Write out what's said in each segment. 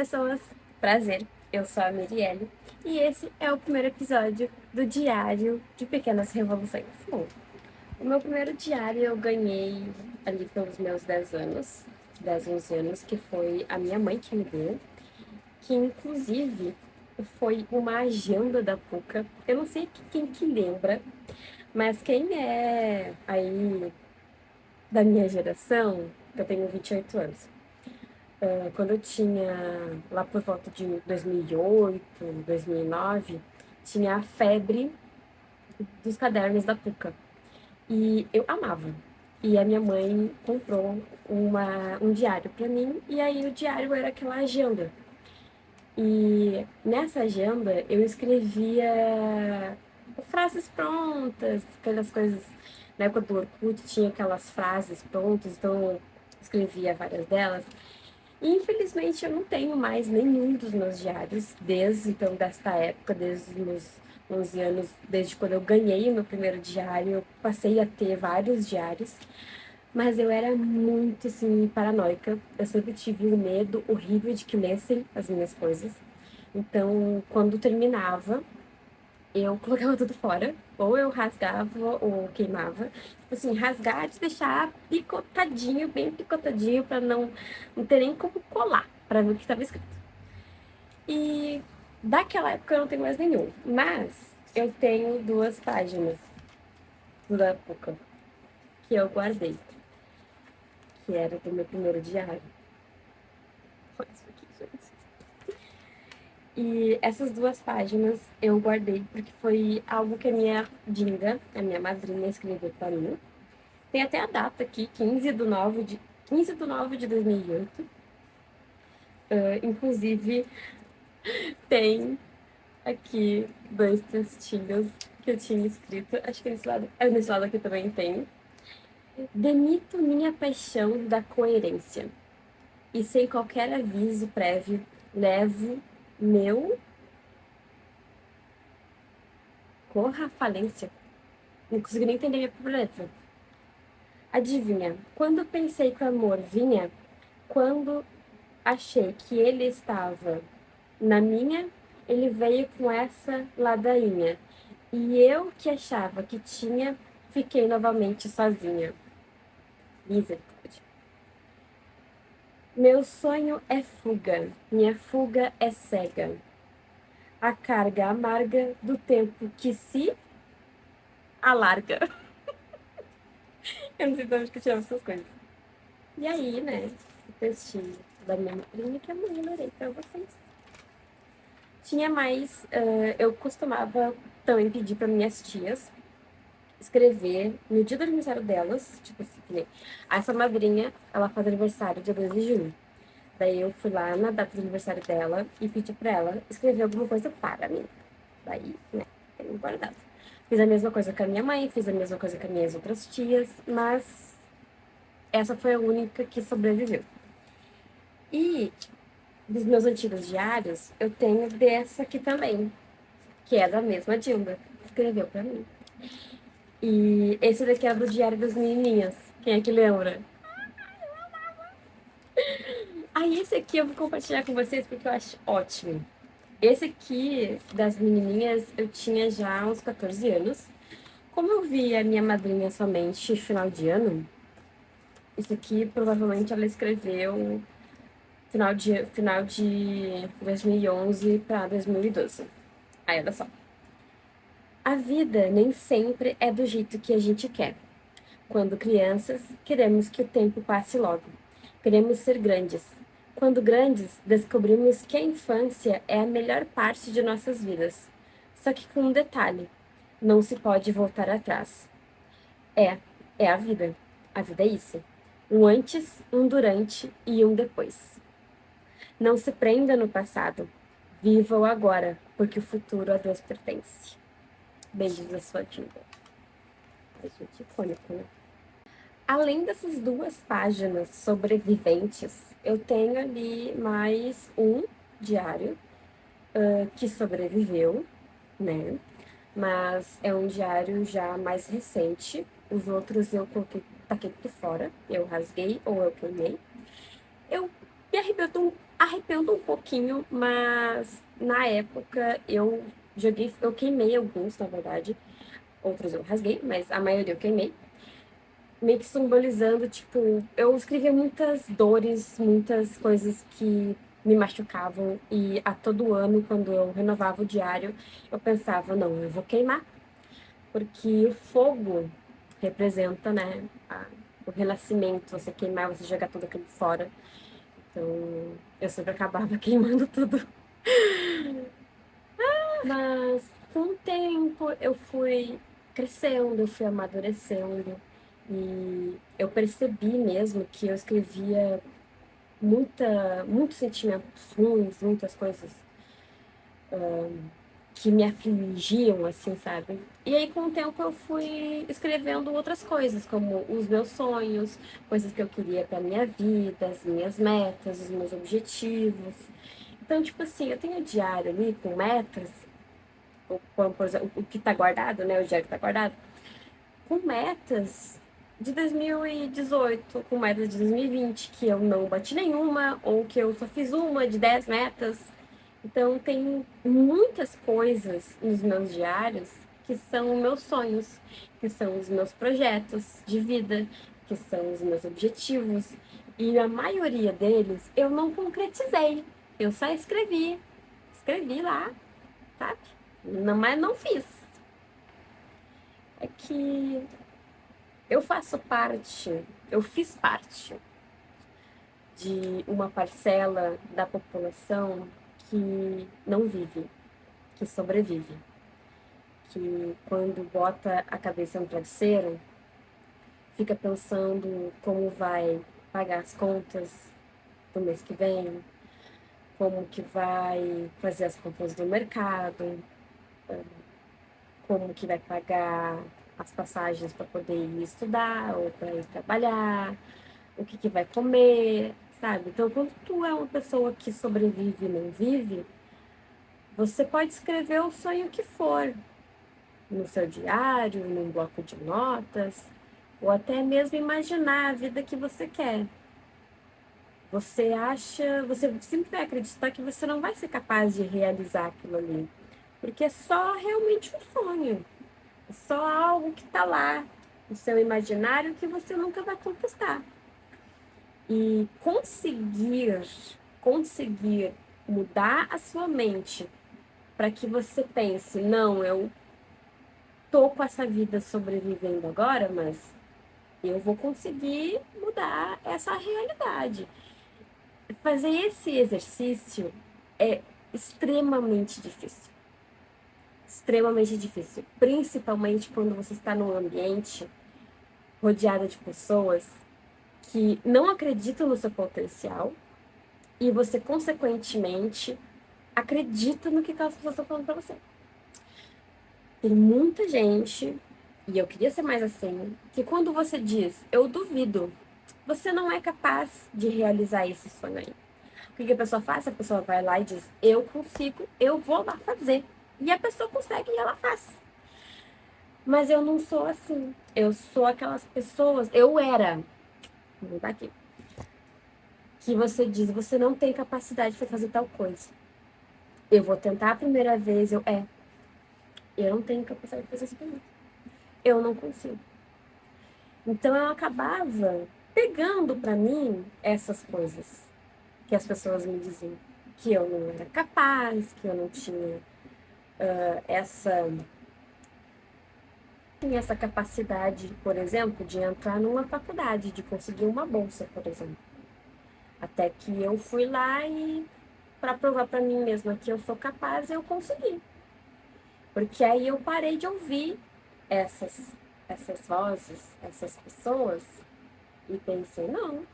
pessoas! Prazer, eu sou a Mirielle e esse é o primeiro episódio do Diário de Pequenas Revoluções. Bom, o meu primeiro diário eu ganhei ali pelos meus 10 anos, 10, 11 anos, que foi a minha mãe que me deu, que inclusive foi uma agenda da Pucca. Eu não sei quem que lembra, mas quem é aí da minha geração, eu tenho 28 anos. Quando eu tinha, lá por volta de 2008, 2009, tinha a febre dos cadernos da Pucca. E eu amava. E a minha mãe comprou um diário para mim, e aí o diário era aquela agenda. E nessa agenda eu escrevia frases prontas, aquelas coisas. Na época do Orkut tinha aquelas frases prontas, então eu escrevia várias delas. E, infelizmente, eu não tenho mais nenhum dos meus diários desde então desta época, desde os meus 11 anos, desde quando eu ganhei o meu primeiro diário, eu passei a ter vários diários, mas eu era muito, assim, paranoica. Eu sempre tive um medo horrível de que lessem as minhas coisas. Então, quando terminava, eu colocava tudo fora, ou eu rasgava ou queimava. Tipo assim, rasgar de deixar picotadinho, bem picotadinho, pra não ter nem como colar, pra ver o que estava escrito. E daquela época eu não tenho mais nenhum, mas eu tenho 2 páginas da época que eu guardei, que era do meu primeiro diário. Olha isso aqui, gente. E essas 2 páginas eu guardei porque foi algo que a minha Dinda, a minha madrinha, escreveu pra mim. Tem até a data aqui, 15 de 9 de 2008. Inclusive, tem aqui 2 textinhos que eu tinha escrito. Acho que nesse lado aqui também tem. Demito minha paixão da coerência. E sem qualquer aviso prévio, levo meu... Corra, falência. Não consegui nem entender minha própria letra. Adivinha, quando pensei que o amor vinha, quando achei que ele estava na minha, ele veio com essa ladainha. E eu que achava que tinha, fiquei novamente sozinha. Misericórdia. Meu sonho é fuga, minha fuga é cega. A carga amarga do tempo que se alarga. Eu não sei de onde que eu tirava essas coisas. E aí, né, o textinho da minha madrinha que amanhã eu lerei pra vocês. Tinha mais, eu costumava também pedir para minhas tias escrever no dia do aniversário delas, tipo assim, que nem, essa madrinha, ela faz aniversário dia 2 de junho. Daí eu fui lá na data do aniversário dela e pedi pra ela escrever alguma coisa para mim. Daí, né, tenho guardado. Fiz a mesma coisa com a minha mãe, fiz a mesma coisa com as minhas outras tias, mas essa foi a única que sobreviveu. E dos meus antigos diários, eu tenho dessa aqui também, que é da mesma Dilma, que escreveu pra mim. E esse daqui é do Diário das Menininhas. Quem é que lembra? Aí esse aqui eu vou compartilhar com vocês porque eu acho ótimo. Esse aqui das menininhas eu tinha já uns 14 anos. Como eu vi a minha madrinha somente final de ano, isso aqui provavelmente ela escreveu final de 2011 para 2012. Aí, olha só. A vida nem sempre é do jeito que a gente quer. Quando crianças, queremos que o tempo passe logo. Queremos ser grandes. Quando grandes, descobrimos que a infância é a melhor parte de nossas vidas. Só que com um detalhe: não se pode voltar atrás. É, é a vida. A vida é isso. Um antes, um durante e um depois. Não se prenda no passado. Viva o agora, porque o futuro a Deus pertence. Beijos da sua Tilda. A gente icônico, né? Além dessas 2 páginas sobreviventes, eu tenho ali mais um diário que sobreviveu, né? Mas é um diário já mais recente. Os outros eu coloquei, taquei tudo fora. Eu rasguei ou eu queimei. Eu Me arrependo um pouquinho, mas na época eu queimei alguns, na verdade. Outros eu rasguei, mas a maioria eu queimei. Meio que simbolizando, tipo, eu escrevia muitas dores, muitas coisas que me machucavam. E a todo ano, quando eu renovava o diário, eu pensava, não, eu vou queimar. Porque o fogo representa, né, o renascimento, você queimar, você jogar tudo aquilo fora. Então, eu sempre acabava queimando tudo. Mas com o tempo eu fui crescendo, eu fui amadurecendo e eu percebi mesmo que eu escrevia muitos sentimentos ruins, muitas coisas que me afligiam, assim, sabe? E aí, com o tempo, eu fui escrevendo outras coisas, como os meus sonhos, coisas que eu queria pra minha vida, as minhas metas, os meus objetivos. Então, tipo assim, eu tenho um diário ali com metas, por exemplo, o que tá guardado, né? O diário que tá guardado, com metas de 2018, com metas de 2020, que eu não bati nenhuma, ou que eu só fiz uma de 10 metas. Então, tem muitas coisas nos meus diários que são meus sonhos, que são os meus projetos de vida, que são os meus objetivos. E a maioria deles eu não concretizei. Eu só escrevi lá, sabe? Não, mas não fiz. É que eu faço parte, eu fiz parte de uma parcela da população que não vive, que sobrevive. Que quando bota a cabeça no travesseiro, fica pensando como vai pagar as contas do mês que vem, como que vai fazer as compras do mercado, como que vai pagar as passagens para poder ir estudar ou para ir trabalhar, o que vai comer, sabe? Então, quando tu é uma pessoa que sobrevive e não vive, você pode escrever o sonho que for no seu diário, num bloco de notas, ou até mesmo imaginar a vida que você quer. Você sempre vai acreditar que você não vai ser capaz de realizar aquilo ali, porque é só realmente um sonho, é só algo que está lá no seu imaginário que você nunca vai conquistar. E conseguir mudar a sua mente para que você pense, não, eu tô com essa vida sobrevivendo agora, mas eu vou conseguir mudar essa realidade. Fazer esse exercício é extremamente difícil. Extremamente difícil. Principalmente quando você está num ambiente rodeada de pessoas que não acreditam no seu potencial e você, consequentemente, acredita no que aquelas pessoas estão falando pra você. Tem muita gente, e eu queria ser mais assim, que quando você diz, eu duvido, você não é capaz de realizar esse sonho aí. O que a pessoa faz? A pessoa vai lá e diz, eu consigo, eu vou lá fazer. E a pessoa consegue e ela faz. Mas eu não sou assim. Eu sou aquelas pessoas, eu era, vou mudar aqui, que você diz, você não tem capacidade para fazer tal coisa. Eu vou tentar a primeira vez, eu não tenho capacidade de fazer isso comigo. Eu não consigo. Então eu acabava pegando para mim essas coisas que as pessoas me diziam. Que eu não era capaz, que eu não tinha essa essa capacidade, por exemplo, de entrar numa faculdade, de conseguir uma bolsa, por exemplo. Até que eu fui lá e, para provar para mim mesma que eu sou capaz, eu consegui. Porque aí eu parei de ouvir essas vozes, essas pessoas, e pensei, não,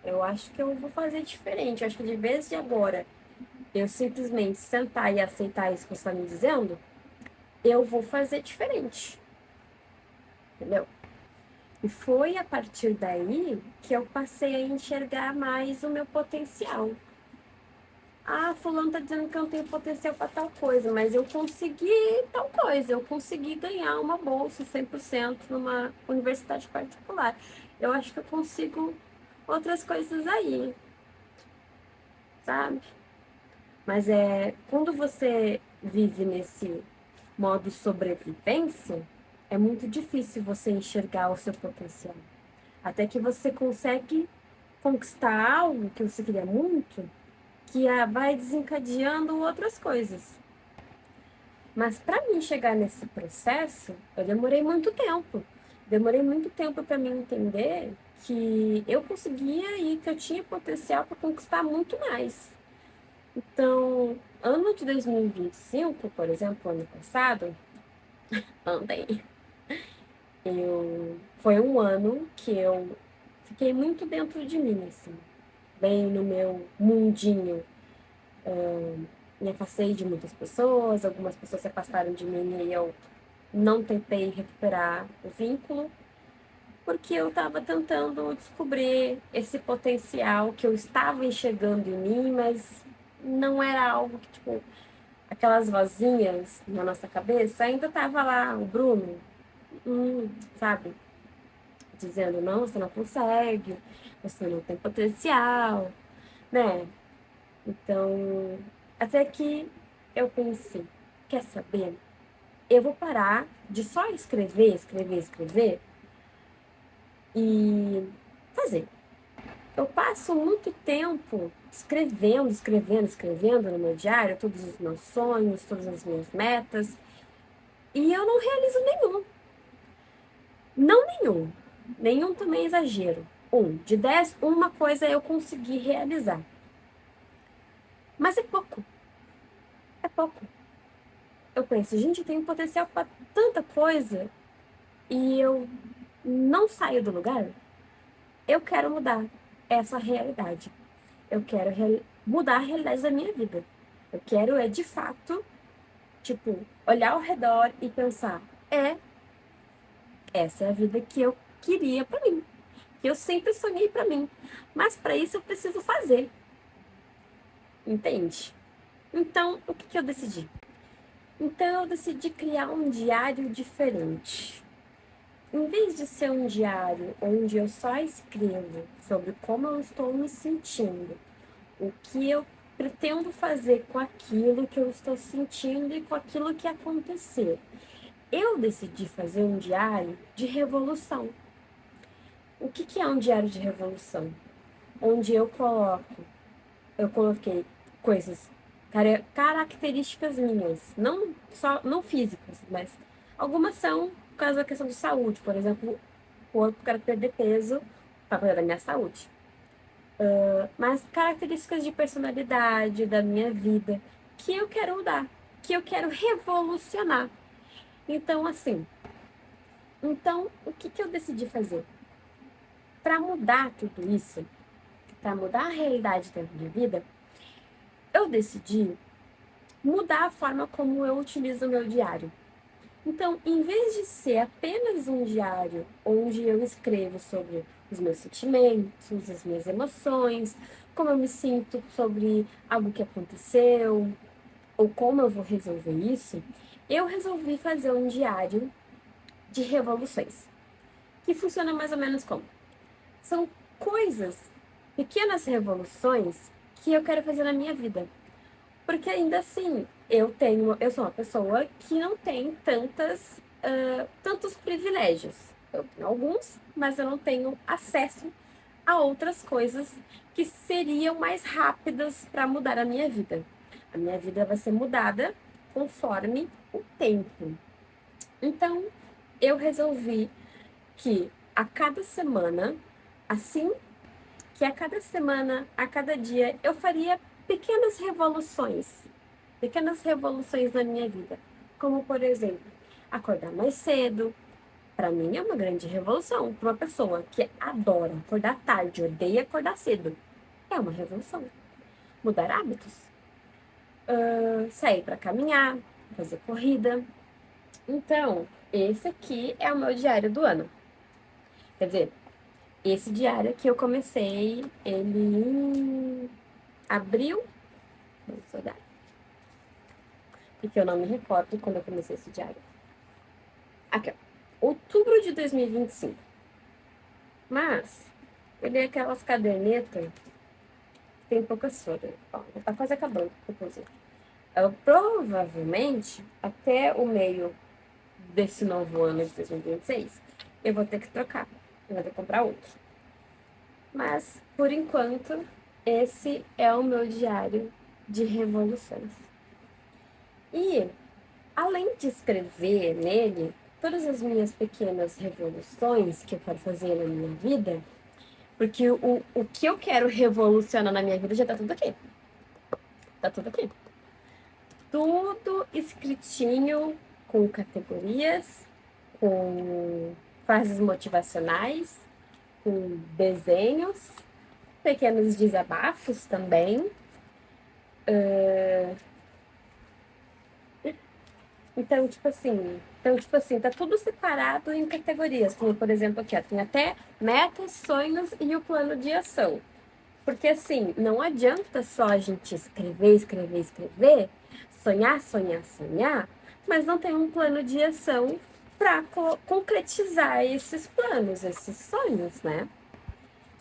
eu acho que eu vou fazer diferente. Eu acho que de vez de agora eu simplesmente sentar e aceitar isso que você está me dizendo, eu vou fazer diferente. Entendeu? E foi a partir daí que eu passei a enxergar mais o meu potencial. Ah, fulano tá dizendo que eu não tenho potencial para tal coisa, mas eu consegui tal coisa, eu consegui ganhar uma bolsa 100% numa universidade particular. Eu acho que eu consigo outras coisas aí. sabe? Mas quando você vive nesse modo sobrevivência, é muito difícil você enxergar o seu potencial. Até que você consegue conquistar algo que você queria muito, que vai desencadeando outras coisas. Mas para mim chegar nesse processo, eu demorei muito tempo. Demorei muito tempo para mim entender que eu conseguia e que eu tinha potencial para conquistar muito mais. Então, ano de 2025, por exemplo, ano passado, andei. Foi um ano que eu fiquei muito dentro de mim, assim, bem no meu mundinho. Me afastei de muitas pessoas, algumas pessoas se afastaram de mim e eu não tentei recuperar o vínculo, porque eu estava tentando descobrir esse potencial que eu estava enxergando em mim, mas não era algo que, tipo, aquelas vozinhas na nossa cabeça, ainda tava lá o Bruno, sabe? Dizendo, não, você não consegue, você não tem potencial, né? Então, até que eu pensei, quer saber? Eu vou parar de só escrever, escrever, escrever e fazer. Eu passo muito tempo escrevendo, escrevendo, escrevendo no meu diário todos os meus sonhos, todas as minhas metas, e eu não realizo nenhum. Não nenhum. Nenhum também é exagero. De 10, uma coisa eu consegui realizar. Mas é pouco. É pouco. Eu penso, gente, eu tenho potencial para tanta coisa e eu não saio do lugar. Eu quero mudar essa realidade. Eu quero mudar a realidade da minha vida. Eu quero, de fato, tipo, olhar ao redor e pensar: essa é a vida que eu queria para mim, que eu sempre sonhei para mim. Mas para isso eu preciso fazer, entende? Então, o que eu decidi? Então, eu decidi criar um diário diferente. Em vez de ser um diário onde eu só escrevo sobre como eu estou me sentindo, o que eu pretendo fazer com aquilo que eu estou sentindo e com aquilo que aconteceu, eu decidi fazer um diário de revolução. O que é um diário de revolução? Onde eu coloquei coisas, características minhas, não físicas, mas algumas são por causa da questão de saúde, por exemplo, o corpo, quero perder peso para cuidar da minha saúde. Mas características de personalidade da minha vida que eu quero mudar, que eu quero revolucionar. Então, assim, o que eu decidi fazer? Para mudar tudo isso, para mudar a realidade da minha vida, eu decidi mudar a forma como eu utilizo o meu diário. Então, em vez de ser apenas um diário onde eu escrevo sobre os meus sentimentos, as minhas emoções, como eu me sinto sobre algo que aconteceu, ou como eu vou resolver isso, eu resolvi fazer um diário de revoluções, que funciona mais ou menos como? São coisas, pequenas revoluções que eu quero fazer na minha vida. Porque ainda assim, eu sou uma pessoa que não tem tantos privilégios. Eu tenho alguns, mas eu não tenho acesso a outras coisas que seriam mais rápidas para mudar a minha vida. A minha vida vai ser mudada conforme o tempo. Então, eu resolvi que a cada semana, assim que a cada semana, a cada dia, eu faria pequenas revoluções na minha vida. Como, por exemplo, acordar mais cedo. Para mim é uma grande revolução. Para uma pessoa que adora acordar tarde, odeia acordar cedo, é uma revolução. Mudar hábitos. Sair para caminhar, fazer corrida. Então, esse aqui é o meu diário do ano. Quer dizer, esse diário que eu comecei, ele em abril, vamos olhar, porque eu não me recordo quando eu comecei esse diário. Aqui, ó, outubro de 2025. Mas, ele é aquelas cadernetas tem poucas folhas. Ó, tá quase acabando, inclusive. Eu provavelmente, até o meio desse novo ano de 2026, eu vou ter que trocar. Eu vou ter que comprar outro. Mas, por enquanto, esse é o meu diário de revoluções. E, além de escrever nele todas as minhas pequenas revoluções que eu quero fazer na minha vida, porque o que eu quero revolucionar na minha vida já tá tudo aqui. Tá tudo aqui. Tudo escritinho, com categorias, com frases motivacionais, com desenhos, pequenos desabafos também. Então, tipo assim, tá tudo separado em categorias, como por exemplo aqui, ó, tem até metas, sonhos e o plano de ação. Porque assim, não adianta só a gente escrever, escrever, escrever, sonhar, sonhar, sonhar, mas não tem um plano de ação para concretizar esses planos, esses sonhos, né?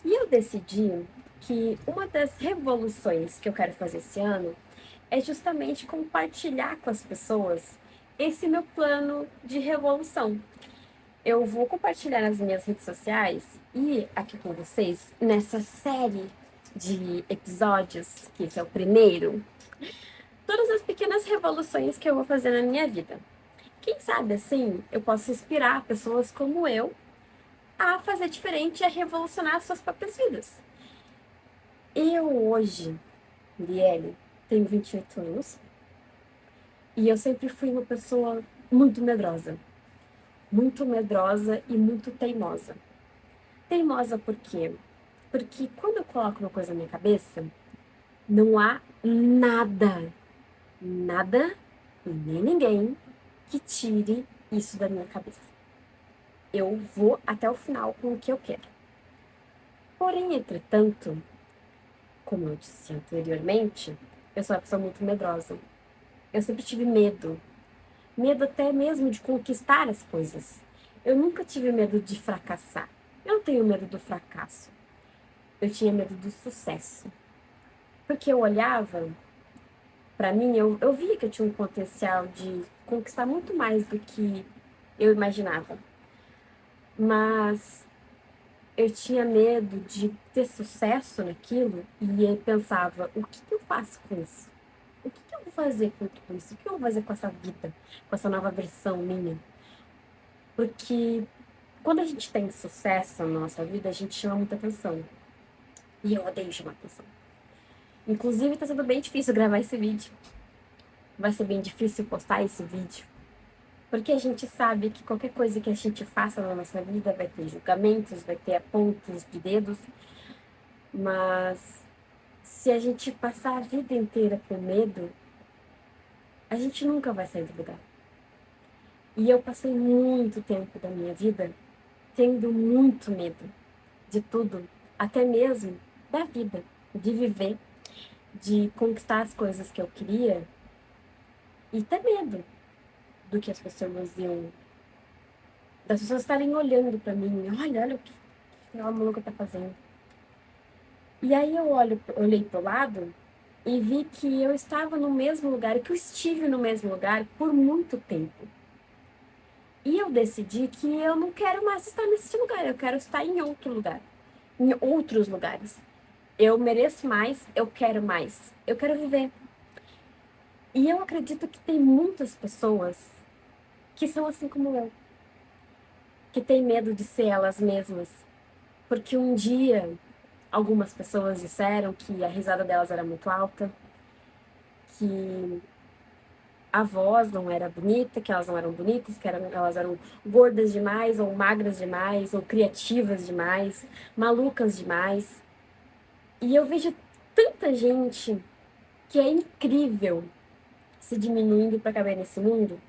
E eu decidi que uma das revoluções que eu quero fazer esse ano é justamente compartilhar com as pessoas esse meu plano de revolução. Eu vou compartilhar nas minhas redes sociais e aqui com vocês, nessa série de episódios, que esse é o primeiro, todas as pequenas revoluções que eu vou fazer na minha vida. Quem sabe assim eu posso inspirar pessoas como eu a fazer diferente e a revolucionar as suas próprias vidas. Eu hoje, Liele, tenho 28 anos e eu sempre fui uma pessoa muito medrosa e muito teimosa. Teimosa por quê? Porque quando eu coloco uma coisa na minha cabeça, não há nada e nem ninguém que tire isso da minha cabeça. Eu vou até o final com o que eu quero. Porém, entretanto, como eu disse anteriormente, eu sou uma pessoa muito medrosa. Eu sempre tive medo. Medo até mesmo de conquistar as coisas. Eu nunca tive medo de fracassar. Eu não tenho medo do fracasso. Eu tinha medo do sucesso. Porque eu olhava para mim, eu via que eu tinha um potencial de conquistar muito mais do que eu imaginava. Mas eu tinha medo de ter sucesso naquilo e eu pensava, o que eu faço com isso? O que eu vou fazer com tudo isso? O que eu vou fazer com essa vida, com essa nova versão minha? Porque quando a gente tem sucesso na nossa vida, a gente chama muita atenção. E eu odeio chamar atenção. Inclusive, tá sendo bem difícil gravar esse vídeo. Vai ser bem difícil postar esse vídeo. Porque a gente sabe que qualquer coisa que a gente faça na nossa vida vai ter julgamentos, vai ter apontos de dedos. Mas se a gente passar a vida inteira com medo, a gente nunca vai sair do lugar. E eu passei muito tempo da minha vida tendo muito medo de tudo, até mesmo da vida, de viver, de conquistar as coisas que eu queria e ter medo do que as pessoas iam, das pessoas estarem olhando pra mim, olha o que aquela maluca tá fazendo. E aí eu olhei pro lado e vi que eu estava no mesmo lugar, que eu estive no mesmo lugar por muito tempo. E eu decidi que eu não quero mais estar nesse lugar, eu quero estar em outro lugar, em outros lugares. Eu mereço mais, eu quero viver. E eu acredito que tem muitas pessoas que são assim como eu, que têm medo de ser elas mesmas, porque um dia algumas pessoas disseram que a risada delas era muito alta, que a voz não era bonita, que elas não eram bonitas, que elas eram gordas demais, ou magras demais, ou criativas demais, malucas demais. E eu vejo tanta gente que é incrível se diminuindo para caber nesse mundo,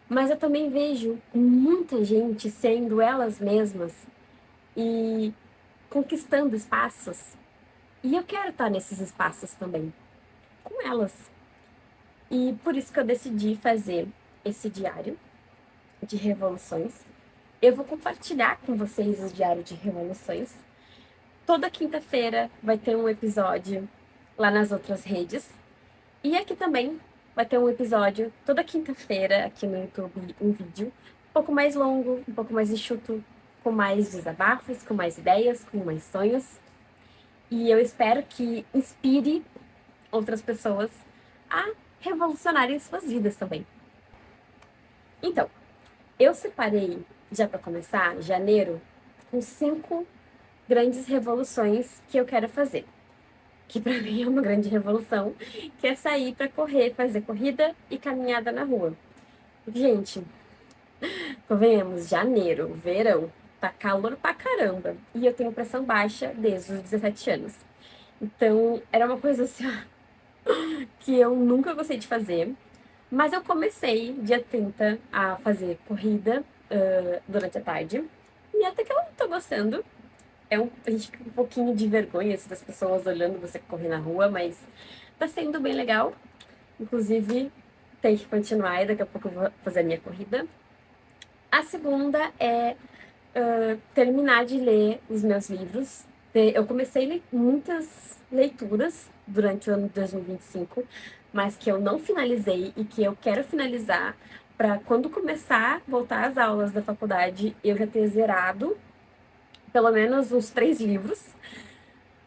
mas eu também vejo muita gente sendo elas mesmas e conquistando espaços. E eu quero estar nesses espaços também, com elas. E por isso que eu decidi fazer esse diário de revoluções. Eu vou compartilhar com vocês o diário de revoluções. Toda quinta-feira vai ter um episódio lá nas outras redes. E aqui também vai ter um episódio toda quinta-feira aqui no YouTube, um vídeo um pouco mais longo, um pouco mais enxuto, com mais desabafos, com mais ideias, com mais sonhos. E eu espero que inspire outras pessoas a revolucionarem suas vidas também. Então, eu separei, já para começar, janeiro, com 5 grandes revoluções que eu quero fazer. Que para mim é uma grande revolução, que é sair para correr, fazer corrida e caminhada na rua. Gente, convenhamos, janeiro, verão, tá calor pra caramba. E eu tenho pressão baixa desde os 17 anos. Então, era uma coisa assim, que eu nunca gostei de fazer. Mas eu comecei, dia 30, a fazer corrida durante a tarde. E até que eu tô gostando. A gente fica um pouquinho de vergonha assim, das pessoas olhando você correr na rua, mas tá sendo bem legal. Inclusive, tem que continuar e daqui a pouco eu vou fazer a minha corrida. A segunda é terminar de ler os meus livros. Eu comecei muitas leituras durante o ano de 2025, mas que eu não finalizei e que eu quero finalizar para quando começar a voltar às aulas da faculdade eu já ter zerado pelo menos uns 3 livros.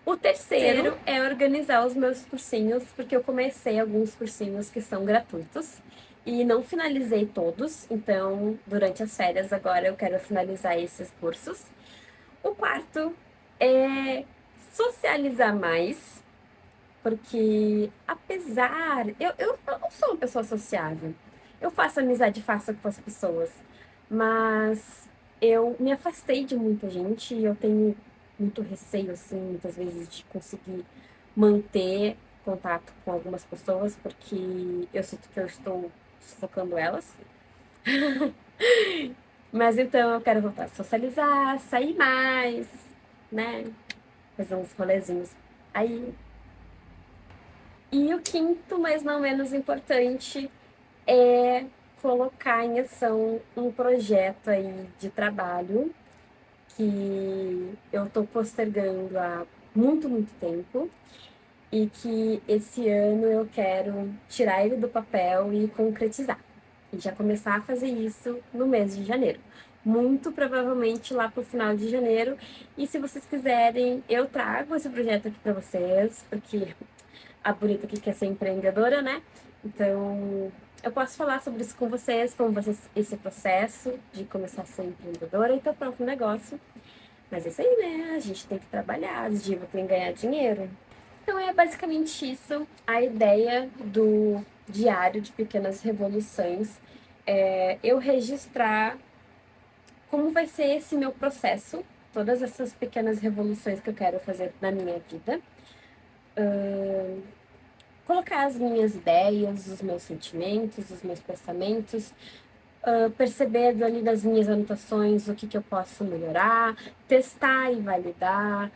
O terceiro é organizar os meus cursinhos, porque eu comecei alguns cursinhos que são gratuitos e não finalizei todos, então durante as férias agora eu quero finalizar esses cursos. O quarto é socializar mais, porque apesar. Eu não sou uma pessoa sociável, eu faço amizade fácil com as pessoas, mas eu me afastei de muita gente e eu tenho muito receio, assim, muitas vezes, de conseguir manter contato com algumas pessoas, porque eu sinto que eu estou sufocando elas. Mas então eu quero voltar a socializar, sair mais, né? Fazer uns rolezinhos. Aí. E o quinto, mas não menos importante, é colocar em ação um projeto aí de trabalho que eu estou postergando há muito, muito tempo e que esse ano eu quero tirar ele do papel e concretizar. E já começar a fazer isso no mês de janeiro. Muito provavelmente lá pro final de janeiro. E se vocês quiserem, eu trago esse projeto aqui para vocês, porque a Bonita que quer ser empreendedora, né? Então, eu posso falar sobre isso com vocês, como vai ser esse processo de começar a ser empreendedora e ter o próprio negócio. Mas é isso aí, né? A gente tem que trabalhar, as divas têm que ganhar dinheiro. Então é basicamente isso, a ideia do diário de pequenas revoluções. É eu registrar como vai ser esse meu processo, todas essas pequenas revoluções que eu quero fazer na minha vida. Colocar as minhas ideias, os meus sentimentos, os meus pensamentos, perceber ali nas minhas anotações o que eu posso melhorar, testar e validar.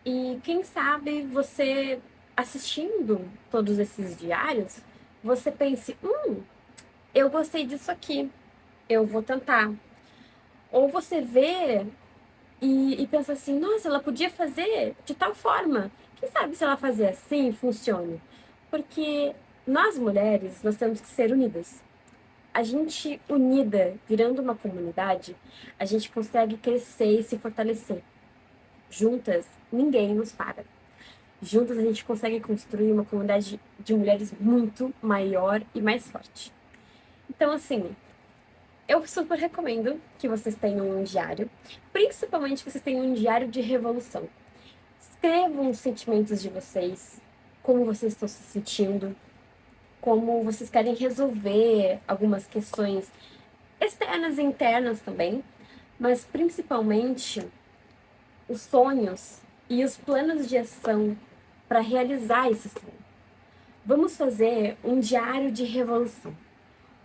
E quem sabe você assistindo todos esses diários, você pense, eu gostei disso aqui, eu vou tentar. Ou você vê e pensa assim, nossa, ela podia fazer de tal forma. Quem sabe se ela fazer assim, funcione? Porque nós mulheres, nós temos que ser unidas. A gente unida, virando uma comunidade, a gente consegue crescer e se fortalecer. Juntas, ninguém nos para. Juntas a gente consegue construir uma comunidade de mulheres muito maior e mais forte. Então, assim, eu super recomendo que vocês tenham um diário, principalmente que vocês tenham um diário de revolução. Escrevam os sentimentos de vocês, como vocês estão se sentindo, como vocês querem resolver algumas questões externas e internas também, mas principalmente os sonhos e os planos de ação para realizar esse sonho. Vamos fazer um diário de revolução.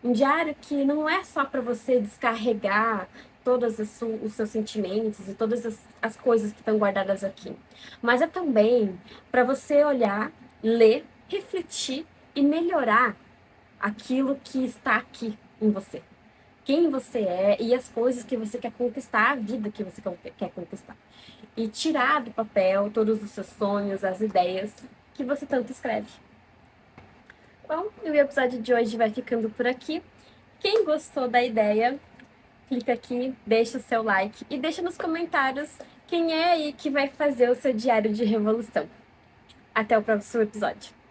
Um diário que não é só para você descarregar todos os seus sentimentos e todas as coisas que estão guardadas aqui, mas é também para você olhar, ler, refletir e melhorar aquilo que está aqui em você. Quem você é e as coisas que você quer conquistar, a vida que você quer conquistar. E tirar do papel todos os seus sonhos, as ideias, que você tanto escreve. Bom, e o episódio de hoje vai ficando por aqui. Quem gostou da ideia, clica aqui, deixa o seu like e deixa nos comentários quem é aí que vai fazer o seu diário de revolução. Até o próximo episódio.